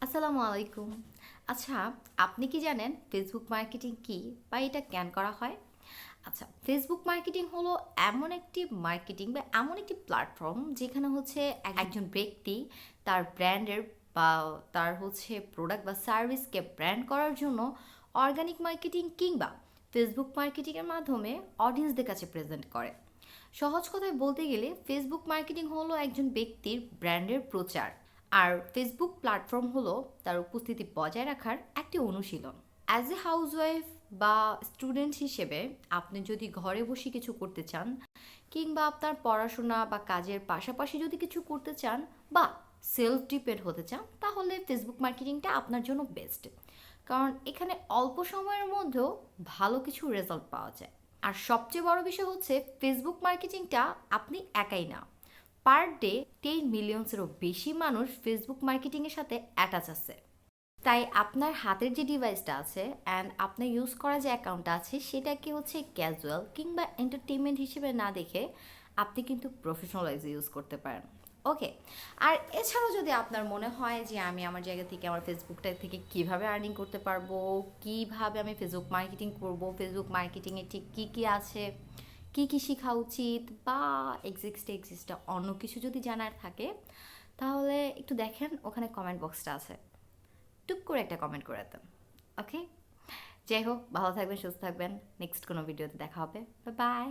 আসসালামু আলাইকুম। আচ্ছা, আপনি কি জানেন ফেসবুক মার্কেটিং কি বা এটা কেন করা হয়? আচ্ছা, ফেসবুক মার্কেটিং হলো এমন একটি মার্কেটিং বা এমন একটি প্ল্যাটফর্ম যেখানে হচ্ছে একজন ব্যক্তি তার ব্র্যান্ডের বা তার হচ্ছে প্রোডাক্ট বা সার্ভিসকে ব্র্যান্ড করার জন্য অর্গানিক মার্কেটিং কিংবা ফেসবুক মার্কেটিংয়ের মাধ্যমে অডিয়েন্সদের কাছে প্রেজেন্ট করে। সহজ কথায় বলতে গেলে ফেসবুক মার্কেটিং হলো একজন ব্যক্তির ব্র্যান্ডের প্রচার, আর ফেসবুক প্ল্যাটফর্ম হলো তার উপস্থিতি বজায় রাখার একটি অনুশীলন। অ্যাজ এ হাউসওয়াইফ বা স্টুডেন্ট হিসেবে আপনি যদি ঘরে বসে কিছু করতে চান কিংবা আপনার পড়াশোনা বা কাজের পাশাপাশি যদি কিছু করতে চান বা সেলফ ডিপেন্ড হতে চান, তাহলে ফেসবুক মার্কেটিংটা আপনার জন্য বেস্ট। কারণ এখানে অল্প সময়ের মধ্যেও ভালো কিছু রেজাল্ট পাওয়া যায়। আর সবচেয়ে বড় বিষয় হচ্ছে ফেসবুক মার্কেটিংটা আপনি একাই না, পার ডে 10 মিলিয়নসেরও বেশি মানুষ ফেসবুক মার্কেটিংয়ের সাথে অ্যাটাচ আছে। তাই আপনার হাতের যে ডিভাইসটা আছে অ্যান্ড আপনার ইউজ করা যে অ্যাকাউন্টটা আছে সেটাকে হচ্ছে ক্যাজুয়াল কিংবা এন্টারটেনমেন্ট হিসেবে না দেখে আপনি কিন্তু প্রফেশনালাইজ ইউজ করতে পারেন। ওকে। আর এছাড়াও যদি আপনার মনে হয় যে আমি আমার জায়গা থেকে আমার ফেসবুকটা থেকে কিভাবে আর্নিং করতে পারবো, কিভাবে আমি ফেসবুক মার্কেটিং করব, ফেসবুক মার্কেটিংয়ে ঠিক কী কী আছে, কী কী শেখা উচিত বা এক্সিস্টা অন্য কিছু যদি জানার থাকে, তাহলে একটু দেখেন ওখানে কমেন্ট বক্সটা আছে, টুক করে একটা কমেন্ট করে দেন। ওকে। যাই হোক, ভালো থাকবেন, সুস্থ থাকবেন। নেক্সট কোনো ভিডিওতে দেখা হবে। Bye bye.